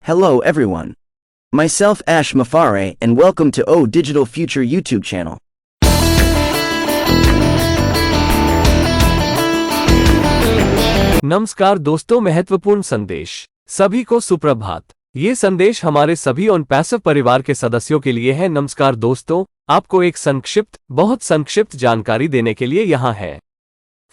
Hello everyone. Myself Ash Mafare and welcome to O Digital Future YouTube channel. नमस्कार दोस्तों, महत्वपूर्ण संदेश। सभी को सुप्रभात। ये संदेश हमारे सभी ऑन पैसिव परिवार के सदस्यों के लिए है। नमस्कार दोस्तों, आपको एक बहुत संक्षिप्त जानकारी देने के लिए यहाँ है।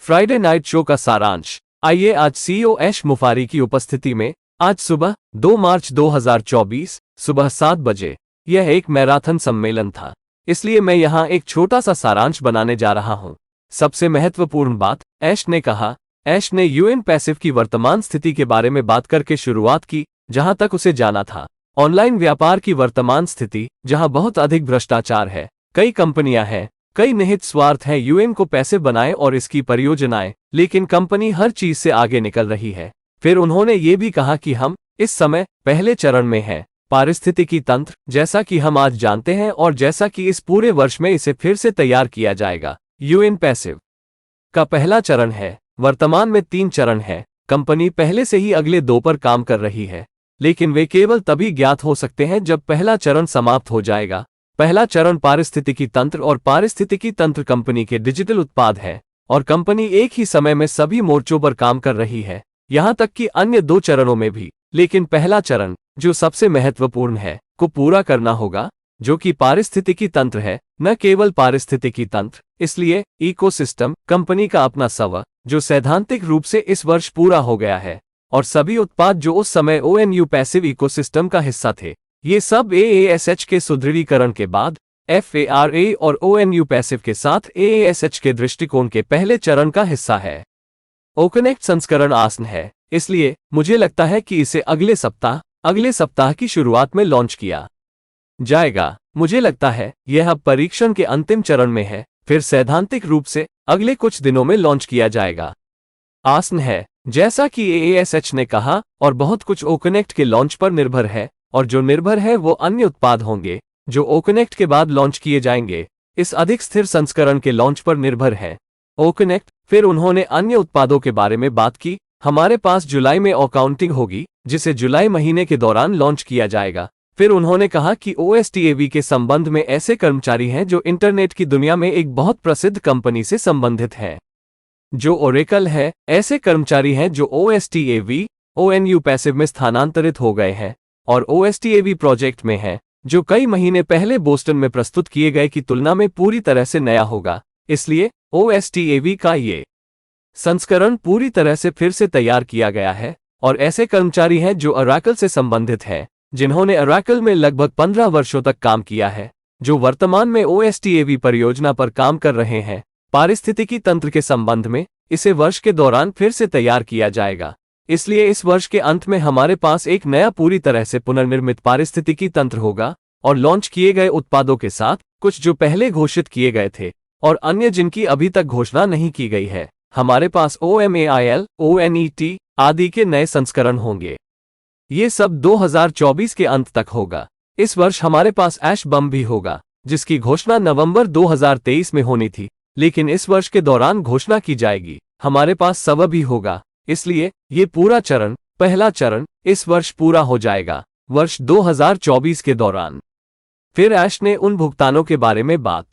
फ्राइडे नाइट शो का सारांश। आइए आज सीईओ ऐश मुफारी की उपस्थिति में आज सुबह 2 मार्च 2024 सुबह 7 बजे यह एक मैराथन सम्मेलन था, इसलिए मैं यहाँ एक छोटा सा सारांश बनाने जा रहा हूँ। सबसे महत्वपूर्ण बात, ऐश ने कहा। ऐश ने यूएन पैसिव की वर्तमान स्थिति के बारे में बात करके शुरुआत की, जहां तक उसे जाना था। ऑनलाइन व्यापार की वर्तमान स्थिति, जहां बहुत अधिक भ्रष्टाचार है, कई कंपनियां हैं, कई निहित स्वार्थ हैं यूएन को पैसिव बनाए और इसकी परियोजनाएं, लेकिन कंपनी हर चीज से आगे निकल रही है। फिर उन्होंने ये भी कहा कि हम इस समय पहले चरण में हैं। पारिस्थितिकी तंत्र, जैसा कि हम आज जानते हैं और जैसा कि इस पूरे वर्ष में इसे फिर से तैयार किया जाएगा। यूएन पैसिव का पहला चरण है। वर्तमान में 3 चरण है। कंपनी पहले से ही अगले 2 पर काम कर रही है, लेकिन वे केवल तभी ज्ञात हो सकते हैं जब पहला चरण समाप्त हो जाएगा। पहला चरण पारिस्थितिकी तंत्र और पारिस्थितिकी तंत्र कंपनी के डिजिटल उत्पाद है और कंपनी एक ही समय में सभी मोर्चों पर काम कर रही है, यहां तक कि अन्य 2 चरणों में भी। लेकिन पहला चरण, जो सबसे महत्वपूर्ण है, को पूरा करना होगा, जो कि पारिस्थितिकी तंत्र है, न केवल पारिस्थितिकी तंत्र। इसलिए इकोसिस्टम कंपनी का अपना स्व, जो सैद्धांतिक रूप से इस वर्ष पूरा हो गया है, और सभी उत्पाद जो उस समय ओएनयू पैसिव इकोसिस्टम का हिस्सा थे, ये सब एएएसएच के सुदृढ़ीकरण के बाद एफएआरए और ओएनयू पैसिव के साथ एएएसएच के दृष्टिकोण के पहले चरण का हिस्सा है। ओकनेक्ट संस्करण आसन है, इसलिए मुझे लगता है कि इसे अगले सप्ताह की शुरुआत में लॉन्च किया जाएगा। मुझे लगता है यह अब परीक्षण के अंतिम चरण में है, फिर सैद्धांतिक रूप से अगले कुछ दिनों में लॉन्च किया जाएगा। आसन है, जैसा कि एएएसएच ने कहा, और बहुत कुछ ओकनेक्ट के लॉन्च पर निर्भर है, और जो निर्भर है वो अन्य उत्पाद होंगे जो ओकनेक्ट के बाद लॉन्च किए जाएंगे। इस अधिक स्थिर संस्करण के लॉन्च पर निर्भर है ओकनेक्ट। फिर उन्होंने अन्य उत्पादों के बारे में बात की। हमारे पास जुलाई में अकाउंटिंग होगी, जिसे जुलाई महीने के दौरान लॉन्च किया जाएगा। फिर उन्होंने कहा कि ओएसटीएवी के संबंध में ऐसे कर्मचारी हैं जो इंटरनेट की दुनिया में एक बहुत प्रसिद्ध कंपनी से संबंधित हैं, जो ओरेकल है। ऐसे कर्मचारी हैं जो ओएसटीएवी ओएनयू पैसिव में स्थानांतरित हो गए हैं और ओएसटीएवी प्रोजेक्ट में हैं, जो कई महीने पहले बोस्टन में प्रस्तुत किए गए की तुलना में पूरी तरह से नया होगा। इसलिए ओएसटीएवी का ये संस्करण पूरी तरह से फिर से तैयार किया गया है। और ऐसे कर्मचारी हैं जो ओरेकल से संबंधित हैं, जिन्होंने ओरेकल में लगभग 15 वर्षों तक काम किया है, जो वर्तमान में ओएसटीएवी परियोजना पर काम कर रहे हैं। पारिस्थितिकी तंत्र के संबंध में इसे वर्ष के दौरान फिर से तैयार किया जाएगा। इसलिए इस वर्ष के अंत में हमारे पास एक नया पूरी तरह से पुनर्निर्मित पारिस्थितिकी तंत्र होगा, और लॉन्च किए गए उत्पादों के साथ कुछ जो पहले घोषित किए गए थे और अन्य जिनकी अभी तक घोषणा नहीं की गई है। हमारे पास OMAIL, ONET आदि के नए संस्करण होंगे। ये सब 2024 के अंत तक होगा। इस वर्ष हमारे पास ऐश बम भी होगा, जिसकी घोषणा नवंबर 2023 में होनी थी, लेकिन इस वर्ष के दौरान घोषणा की जाएगी। हमारे पास स्व भी होगा। इसलिए ये पूरा चरण, पहला चरण, इस वर्ष पूरा हो जाएगा, वर्ष 2024 के दौरान। फिर ऐश ने उन भुगतानों के बारे में बात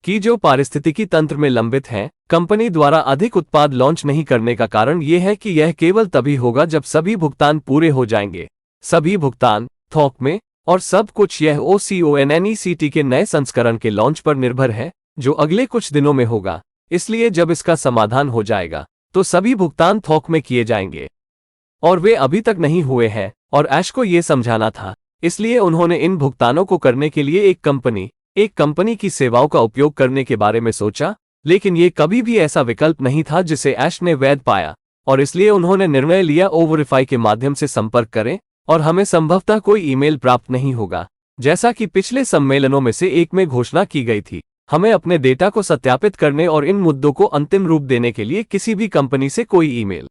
की जो पारिस्थितिकी तंत्र में लंबित हैं। कंपनी द्वारा अधिक उत्पाद लॉन्च नहीं करने का कारण यह है कि यह केवल तभी होगा जब सभी भुगतान पूरे हो जाएंगे। सभी भुगतान थोक में और सब कुछ यह OCONNECT के नए संस्करण के लॉन्च पर निर्भर है, जो अगले कुछ दिनों में होगा। इसलिए जब इसका समाधान हो जाएगा तो सभी भुगतान थोक में किए जाएंगे, और वे अभी तक नहीं हुए हैं, और ऐश को यह समझाना था। इसलिए उन्होंने इन भुगतानों को करने के लिए एक कंपनी की सेवाओं का उपयोग करने के बारे में सोचा, लेकिन ये कभी भी ऐसा विकल्प नहीं था जिसे ऐश ने वैध पाया, और इसलिए उन्होंने निर्णय लिया ओवरफाई के माध्यम से संपर्क करें, और हमें संभवतः कोई ईमेल प्राप्त नहीं होगा, जैसा कि पिछले सम्मेलनों में से एक में घोषणा की गई थी। हमें अपने डेटा को सत्यापित करने और इन मुद्दों को अंतिम रूप देने के लिए किसी भी कंपनी से कोई ईमेल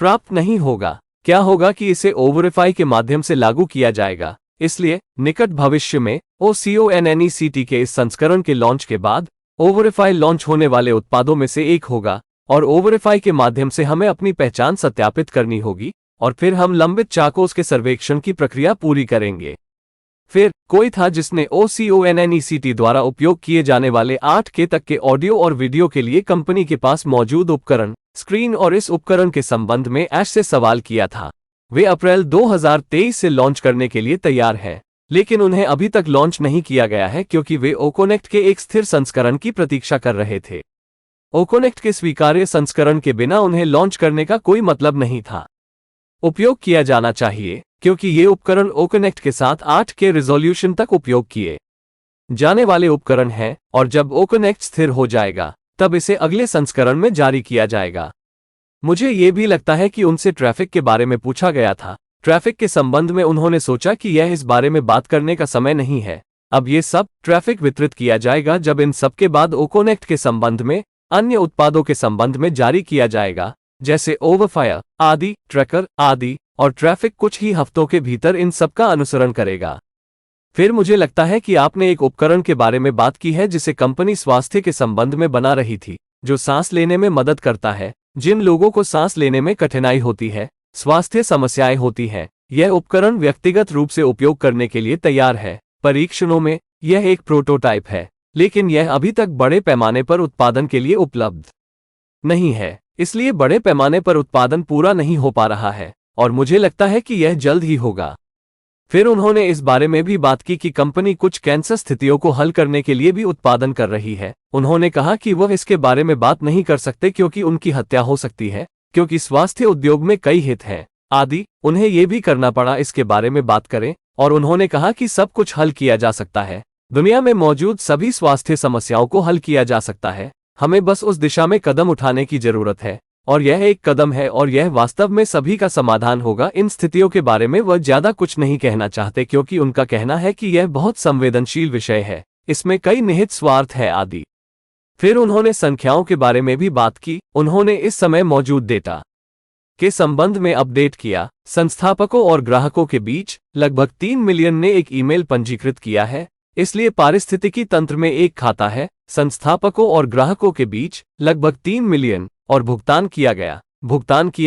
प्राप्त नहीं होगा। क्या होगा कि इसे ओवरफाई के माध्यम से लागू किया जाएगा। इसलिए निकट भविष्य में OCONNECT के इस संस्करण के लॉन्च के बाद ओवरफाई लॉन्च होने वाले उत्पादों में से एक होगा, और ओवरफाई के माध्यम से हमें अपनी पहचान सत्यापित करनी होगी और फिर हम लंबित चाकोस के सर्वेक्षण की प्रक्रिया पूरी करेंगे। फिर कोई था जिसने OCONNECT द्वारा उपयोग किए जाने वाले 8K तक के ऑडियो और वीडियो के लिए कंपनी के पास मौजूद उपकरण, स्क्रीन और इस उपकरण के संबंध में ऐश से सवाल किया था। वे अप्रैल 2023 से लॉन्च करने के लिए तैयार हैं, लेकिन उन्हें अभी तक लॉन्च नहीं किया गया है क्योंकि वे ओकोनेक्ट के एक स्थिर संस्करण की प्रतीक्षा कर रहे थे। ओकोनेक्ट के स्वीकार्य संस्करण के बिना उन्हें लॉन्च करने का कोई मतलब नहीं था। उपयोग किया जाना चाहिए क्योंकि ये उपकरण ओकोनेक्ट के साथ 8K रिजोल्यूशन तक उपयोग किए जाने वाले उपकरण हैं और जब ओकोनेक्ट स्थिर हो जाएगा तब इसे अगले संस्करण में जारी किया जाएगा। मुझे ये भी लगता है कि उनसे ट्रैफिक के बारे में पूछा गया था। ट्रैफिक के संबंध में उन्होंने सोचा कि यह इस बारे में बात करने का समय नहीं है। अब ये सब ट्रैफिक वितरित किया जाएगा जब इन सब के बाद ओकोनेक्ट के संबंध में अन्य उत्पादों के संबंध में जारी किया जाएगा, जैसे ओवरफायर आदि, ट्रैकर आदि, और ट्रैफिक कुछ ही हफ्तों के भीतर इन सब का अनुसरण करेगा। फिर मुझे लगता है कि आपने एक उपकरण के बारे में बात की है जिसे कंपनी स्वास्थ्य के संबंध में बना रही थी, जो सांस लेने में मदद करता है। जिन लोगों को सांस लेने में कठिनाई होती है, स्वास्थ्य समस्याएं होती हैं, यह उपकरण व्यक्तिगत रूप से उपयोग करने के लिए तैयार है। परीक्षणों में यह एक प्रोटोटाइप है, लेकिन यह अभी तक बड़े पैमाने पर उत्पादन के लिए उपलब्ध नहीं है, इसलिए बड़े पैमाने पर उत्पादन पूरा नहीं हो पा रहा है और मुझे लगता है कि यह जल्द ही होगा। फिर उन्होंने इस बारे में भी बात की कि कंपनी कुछ कैंसर स्थितियों को हल करने के लिए भी उत्पादन कर रही है। उन्होंने कहा कि वह इसके बारे में बात नहीं कर सकते क्योंकि उनकी हत्या हो सकती है, क्योंकि स्वास्थ्य उद्योग में कई हित हैं आदि। उन्हें यह भी करना पड़ा इसके बारे में बात करें, और उन्होंने कहा कि सब कुछ हल किया जा सकता है। दुनिया में मौजूद सभी स्वास्थ्य समस्याओं को हल किया जा सकता है, हमें बस उस दिशा में कदम उठाने की जरूरत है, और यह एक कदम है और यह वास्तव में सभी का समाधान होगा। इन स्थितियों के बारे में वह ज्यादा कुछ नहीं कहना चाहते क्योंकि उनका कहना है कि यह बहुत संवेदनशील विषय है, इसमें कई निहित स्वार्थ है आदि। फिर उन्होंने संख्याओं के बारे में भी बात की। उन्होंने इस समय मौजूद डेटा के संबंध में अपडेट किया। संस्थापकों और ग्राहकों के बीच लगभग 3 मिलियन ने एक ईमेल पंजीकृत किया है, इसलिए पारिस्थितिकी तंत्र में एक खाता है। संस्थापकों और ग्राहकों के बीच लगभग 3 मिलियन और भुगतान किया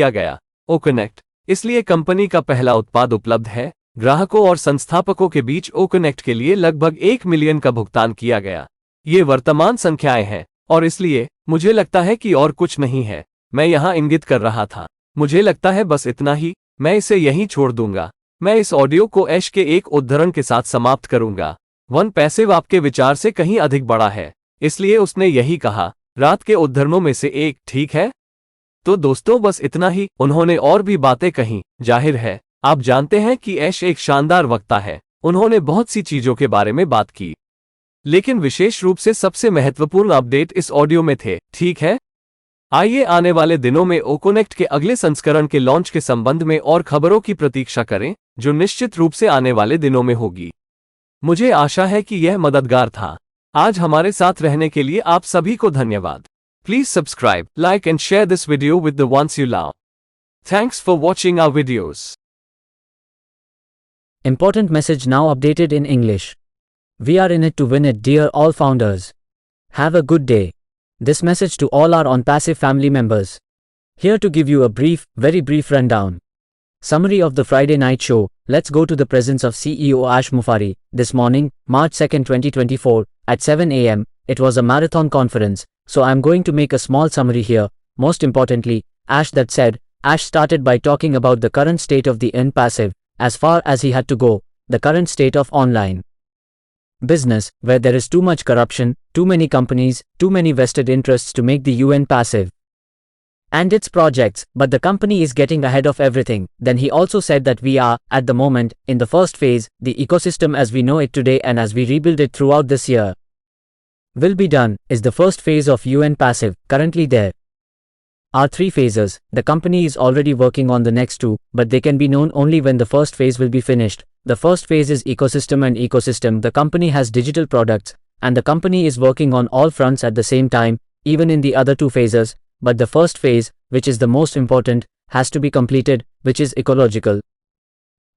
गया। ओकोनेक्ट, इसलिए कंपनी का पहला उत्पाद उपलब्ध है। ग्राहकों और संस्थापकों के बीच ओकोनेक्ट के लिए लगभग 1 मिलियन का भुगतान किया गया। ये वर्तमान संख्याएं हैं और इसलिए मुझे लगता है कि और कुछ नहीं है। मैं यहां इंगित कर रहा था। मुझे लगता है बस इतना ही। मैं इसे यहीं छोड़ दूंगा। मैं इस ऑडियो को ऐश के एक उद्धरण के साथ समाप्त करूंगा। वन पैसिव आपके विचार से कहीं अधिक बड़ा है, इसलिए उसने यही कहा, रात के उद्धरणों में से एक, ठीक है? तो दोस्तों बस इतना ही। उन्होंने और भी बातें कहीं, जाहिर है आप जानते हैं कि ऐश एक शानदार वक्ता है। उन्होंने बहुत सी चीजों के बारे में बात की, लेकिन विशेष रूप से सबसे महत्वपूर्ण अपडेट इस ऑडियो में थे, ठीक है? आइए आने वाले दिनों में ओकोनेक्ट के अगले संस्करण के लॉन्च के संबंध में और खबरों की प्रतीक्षा करें, जो निश्चित रूप से आने वाले दिनों में होगी। मुझे आशा है कि यह मददगार था। आज हमारे साथ रहने के लिए आप सभी को धन्यवाद। Please subscribe, like and share this video with the ones you love. Thanks for watching our videos. Important message now updated in English. We are in it to win it, dear all founders. Have a good day. This message to all our OnPassive family members. Here to give you a brief, very brief rundown. Summary of the Friday night show. Let's go to the presence of CEO Ash Mufareh. This morning, March 2nd, 2024, at 7 a.m., it was a marathon conference, so I'm going to make a small summary here. Most importantly, Ash started by talking about the current state of the OnPassive, as far as he had to go, the current state of online business, where there is too much corruption, too many companies, too many vested interests to make the OnPassive and its projects, but the company is getting ahead of everything. Then he also said that we are, at the moment, in the first phase. The ecosystem as we know it today and as we rebuild it throughout this year will be done, is the first phase of OnPassive. Currently there are 3 phases. The company is already working on the next 2, but they can be known only when the first phase will be finished. The first phase is ecosystem, and ecosystem, the company has digital products, and the company is working on all fronts at the same time, even in the other 2 phases. But the first phase, which is the most important, has to be completed, which is ecological.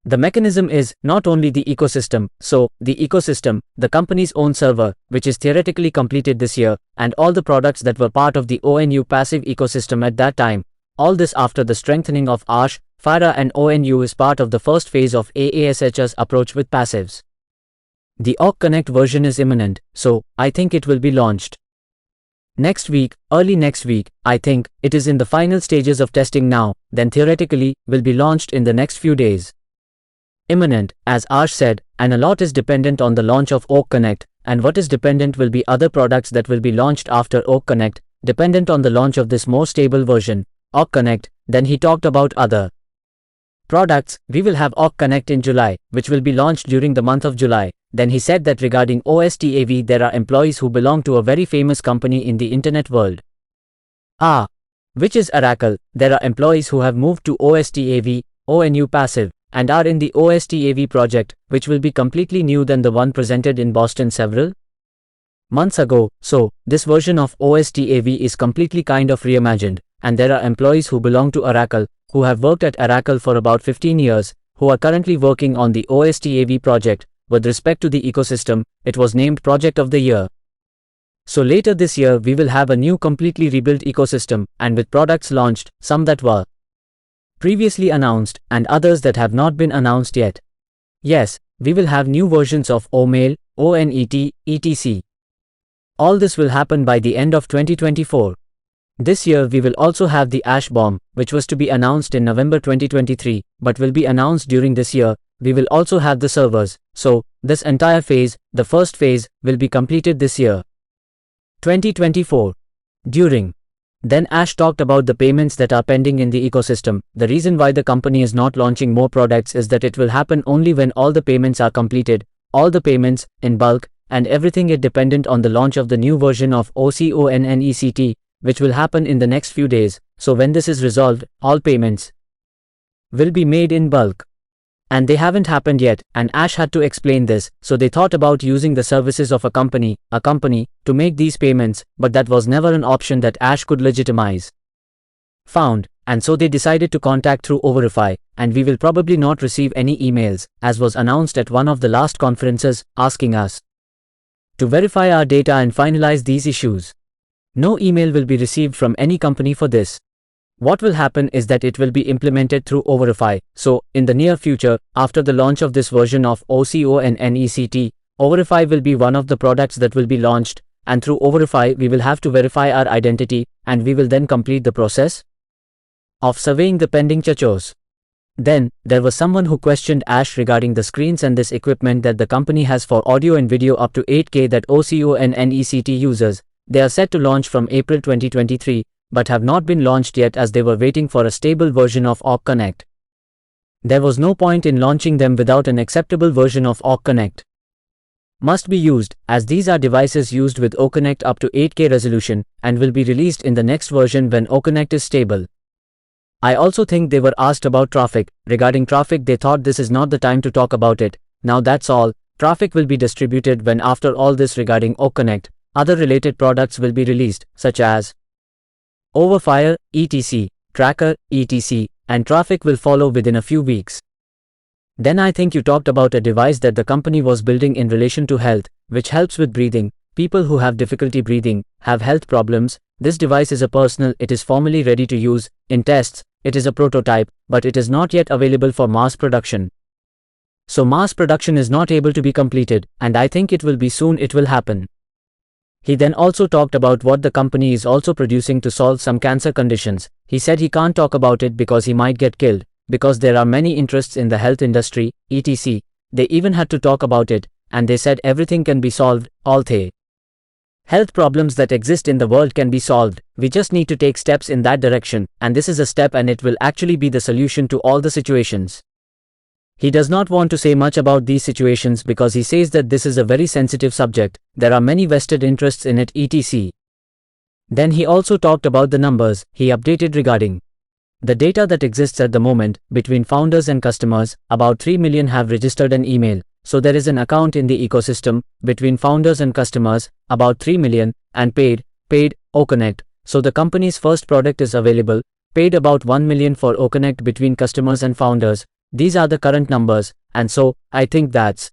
The mechanism is not only the ecosystem, so the ecosystem, the company's own server, which is theoretically completed this year, and all the products that were part of the ONPassive ecosystem at that time, All this after the strengthening of Ash, FIRA and ONU is part of the first phase of AASH's approach with passives. The Awk Connect version is imminent, so I think it will be launched next week, early next week. I think it is in the final stages of testing now, then theoretically will be launched in the next few days. Imminent, as Ash said, and a lot is dependent on the launch of Awk Connect, and what is dependent will be other products that will be launched after Awk Connect, dependent on the launch of this more stable version, Awk Connect. Then he talked about other products. We will have Awk Connect in July, which will be launched during the month of July. Then he said that regarding OSTAV, there are employees who belong to a very famous company in the internet world. Which is Oracle. There are employees who have moved to OSTAV, ONU Passive, and are in the OSTAV project, which will be completely new than the one presented in Boston several months ago. So, this version of OSTAV is completely kind of reimagined, and there are employees who belong to Oracle, who have worked at Oracle for about 15 years, who are currently working on the OSTAV project. With respect to the ecosystem, it was named Project of the Year. So later this year we will have a new completely rebuilt ecosystem, and with products launched, some that were previously announced, and others that have not been announced yet. Yes, we will have new versions of OMail, ONET, etc. All this will happen by the end of 2024. This year we will also have the Ash Bomb, which was to be announced in November 2023, but will be announced during this year. We will also have the servers, so this entire phase, the first phase, will be completed this year, 2024. Then Ash talked about the payments that are pending in the ecosystem. The reason why the company is not launching more products is that it will happen only when all the payments are completed, all the payments, in bulk, and everything is dependent on the launch of the new version of OCONNECT, which will happen in the next few days. So when this is resolved, all payments will be made in bulk. And they haven't happened yet, and Ash had to explain this, so they thought about using the services of a company, to make these payments, but that was never an option that Ash could legitimize. And so they decided to contact through Overify, and we will probably not receive any emails, as was announced at one of the last conferences, asking us to verify our data and finalize these issues. No email will be received from any company for this. What will happen is that it will be implemented through Overify. So, in the near future, after the launch of this version of OCONNECT, Overify will be one of the products that will be launched, and through Overify we will have to verify our identity, and we will then complete the process of surveying the pending chachos. Then, there was someone who questioned Ash regarding the screens and this equipment that the company has for audio and video up to 8K that OCONNECT uses. They are set to launch from April 2023. But have not been launched yet as they were waiting for a stable version of Awk Connect. There was no point in launching them without an acceptable version of Awk Connect. Must be used, as these are devices used with OConnect up to 8K resolution, and will be released in the next version when OConnect is stable. I also think they were asked about traffic. Regarding traffic, they thought this is not the time to talk about it. Now that's all. Traffic will be distributed when after all this regarding Awk Connect, other related products will be released, such as Overfire, etc., Tracker, etc., and traffic will follow within a few weeks. Then I think you talked about a device that the company was building in relation to health, which helps with breathing. People who have difficulty breathing, have health problems. This device is a personal, it is formally ready to use, in tests, it is a prototype, but it is not yet available for mass production. So mass production is not able to be completed, and I think it will be soon it will happen. He then also talked about what the company is also producing to solve some cancer conditions. He said he can't talk about it because he might get killed, because there are many interests in the health industry, etc. They even had to talk about it, and they said everything can be solved, all the health problems that exist in the world can be solved. We just need to take steps in that direction, and this is a step and it will actually be the solution to all the situations. He does not want to say much about these situations because he says that this is a very sensitive subject, there are many vested interests in it, etc. Then he also talked about the numbers he updated regarding the data that exists at the moment, between founders and customers. About 3 million have registered an email, so there is an account in the ecosystem, between founders and customers, about 3 million, and paid, OConnect. So the company's first product is available, paid about 1 million for OConnect between customers and founders. These are the current numbers, and so, I think that's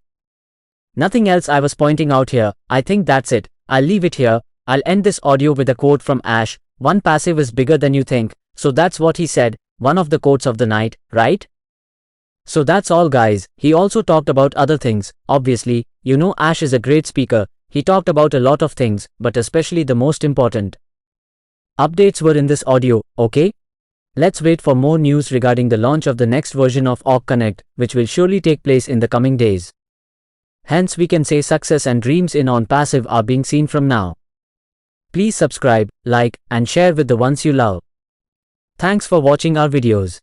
nothing else I was pointing out here. I think that's it. I'll leave it here. I'll end this audio with a quote from Ash. One passive is bigger than you think, So that's what he said, one of the quotes of the night, right? So that's all guys. He also talked about other things. Obviously, you know Ash is a great speaker. He talked about a lot of things, but especially the most important updates were in this audio, okay? Let's wait for more news regarding the launch of the next version of Awk Connect, which will surely take place in the coming days. Hence we can say success and dreams in On Passive are being seen from now. Please subscribe, like, and share with the ones you love. Thanks for watching our videos.